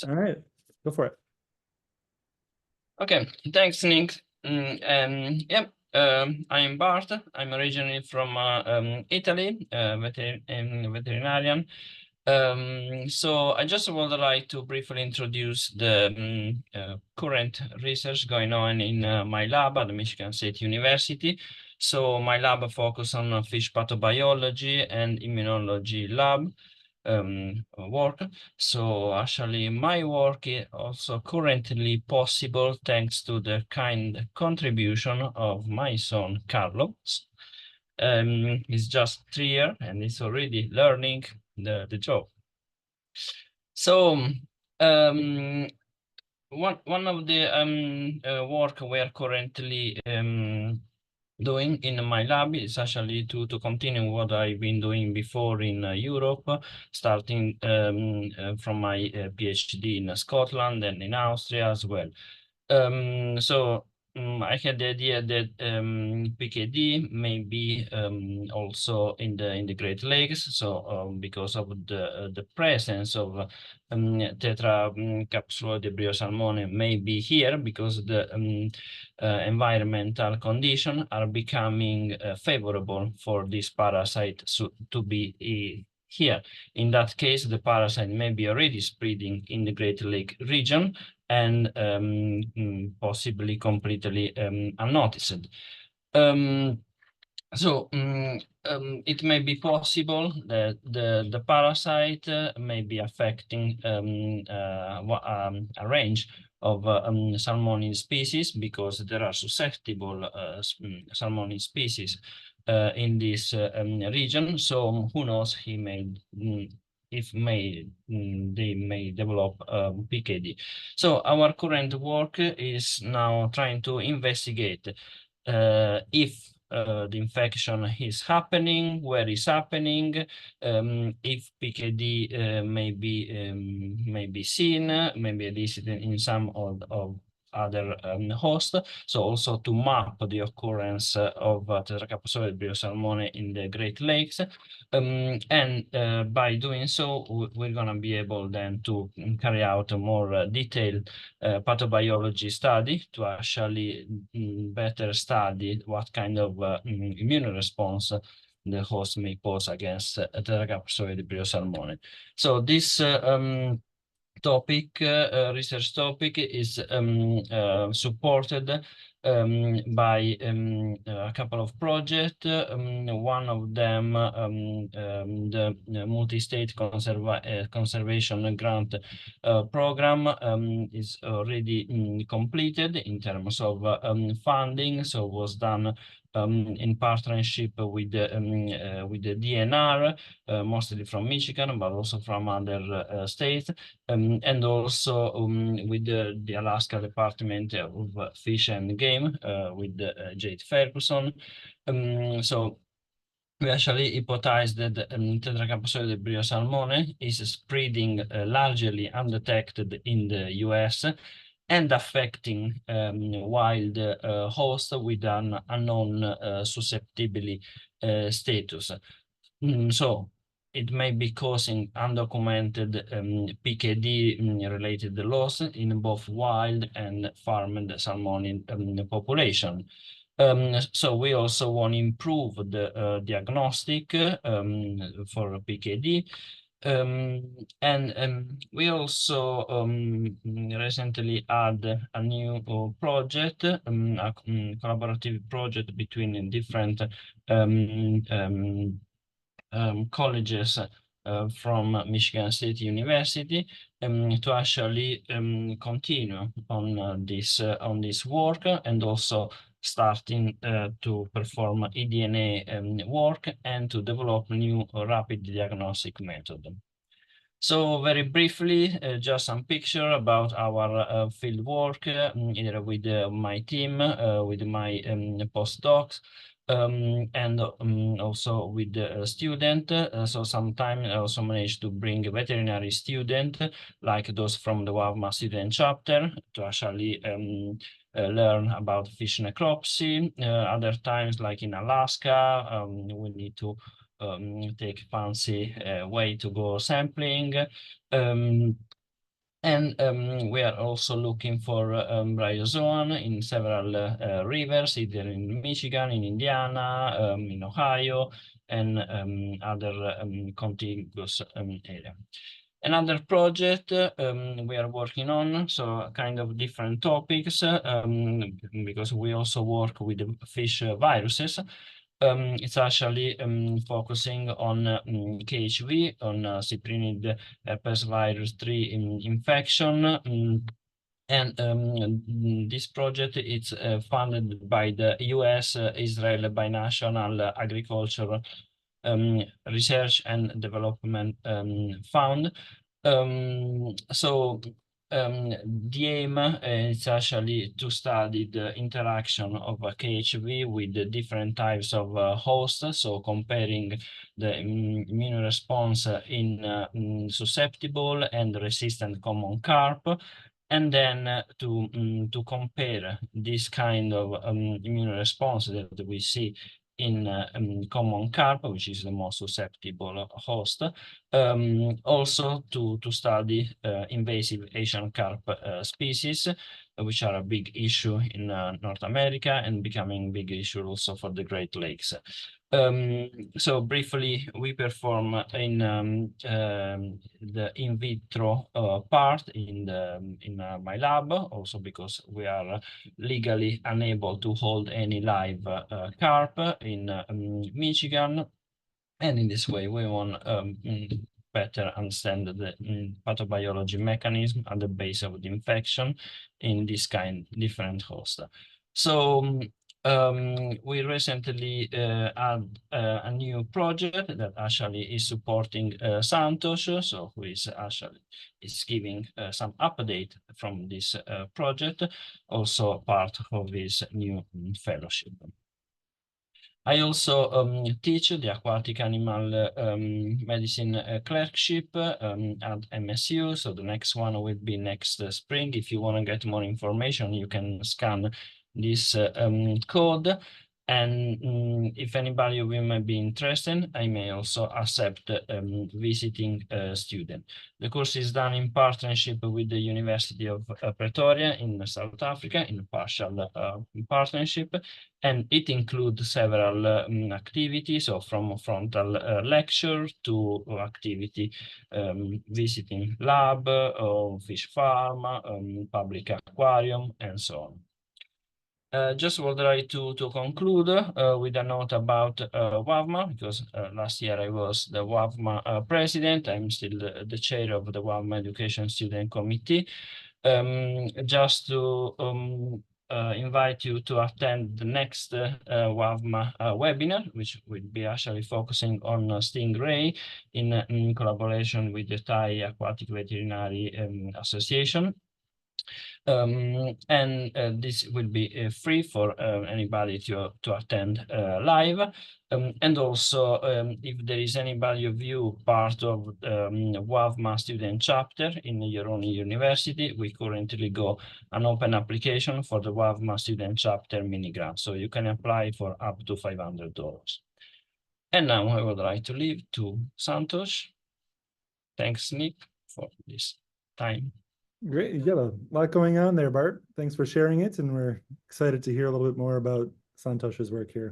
All right, go for it. Okay, thanks, Nick. I'm Bart. I'm originally from Italy, veterinarian. So I just would like to briefly introduce the current research going on in my lab at the Michigan State University. So my lab focuses on fish pathobiology and immunology lab work. So actually my work is also currently possible thanks to the kind contribution of my son Carlos. He's just 3 years and he's already learning the job. So one of the work we are currently doing in my lab is actually to continue what I've been doing before in Europe, starting from my PhD in Scotland and in Austria as well. So I had the idea that PKD may be also in the Great Lakes. So because of the presence of tetracapsuloid briosalmone may be here because the environmental conditions are becoming favorable for this parasite to be here. In that case, the parasite may be already spreading in the Great Lake region and possibly completely unnoticed. So it may be possible that the parasite may be affecting a range of salmonid species because there are susceptible salmonid species in this region. So who knows, they may develop PKD. So our current work is now trying to investigate if the infection is happening, where is happening, if PKD may be seen, maybe elicited in some of other hosts. So also to map the occurrence of tetracapsuloid briosalmone in the Great Lakes. And by doing so, we're going to be able then to carry out a more detailed pathobiology study to actually better study what kind of immune response the host may pose against tetracapsuloid briosalmone. So this research topic is supported by a couple of projects. One of them, the multi-state conservation grant program is already completed in terms of funding. So it was done in partnership with the DNR, mostly from Michigan, but also from other states, and also with the Alaska Department of Fish and Game, with Jade Ferguson. So we actually hypothesized that tetracapsuloid briosalmone is spreading largely undetected in the US and affecting wild hosts with an unknown susceptibility status. So it may be causing undocumented PKD related loss in both wild and farmed salmon population. So we also want to improve the diagnostic for PKD. And we also recently had a new project, a collaborative project between different colleges from Michigan State University to actually continue on this work, and also starting to perform eDNA work and to develop new rapid diagnostic method. So very briefly, just some picture about our field work, either with my team, with my postdocs, and also with the student. So sometimes I also managed to bring a veterinary student, like those from the WAVMA student chapter, to actually learn about fish necropsy. Other times, like in Alaska, we need to take fancy way to go sampling. And we are also looking for bryozoan in several rivers, either in Michigan, in Indiana, in Ohio, and other contiguous area. Another project we are working on, so kind of different topics, because we also work with the fish viruses. It's actually focusing on KHV, on cyprinid herpes virus 3 infection. And this project is funded by the US Israel Binational Agriculture Research and Development Fund. So the aim is actually to study the interaction of KHV with the different types of hosts, so comparing the immune response in susceptible and resistant common carp, and then to compare this kind of immune response that we see in common carp, which is the most susceptible host, also to study invasive Asian carp species, which are a big issue in North America and becoming a big issue also for the Great Lakes. So briefly, we perform in the in vitro part in my lab, also because we are legally unable to hold any live carp in Michigan. And in this way, we want better understand the pathobiology mechanism at the base of the infection in this kind of different host. So we recently had a new project that actually is supporting Santosh, so who is actually giving some update from this project, also part of this new fellowship. I also teach the aquatic animal medicine clerkship at MSU. So the next one will be next spring. If you want to get more information, you can scan this code. And if anybody of you may be interested, I may also accept visiting student. The course is done in partnership with the University of Pretoria in South Africa, in partial partnership, and it includes several activities, so from frontal lecture to activity visiting lab, fish farm, public aquarium, and so on. Just would like to conclude with a note about WAVMA, because last year I was the WAVMA president. I'm still the chair of the WAVMA Education Student Committee. Just to invite you to attend the next WAVMA webinar, which will be actually focusing on stingray in collaboration with the Thai Aquatic Veterinary Association. And this will be free for anybody to attend live. And also, if there is anybody of you part of WAVMA student chapter in your own university, we currently go an open application for the WAVMA student chapter mini grant. So you can apply for up to $500. And now I would like to leave to Santosh. Thanks, Nick, for this time. Great. You got a lot going on there, Bart. Thanks for sharing it. And we're excited to hear a little bit more about Santosh's work here.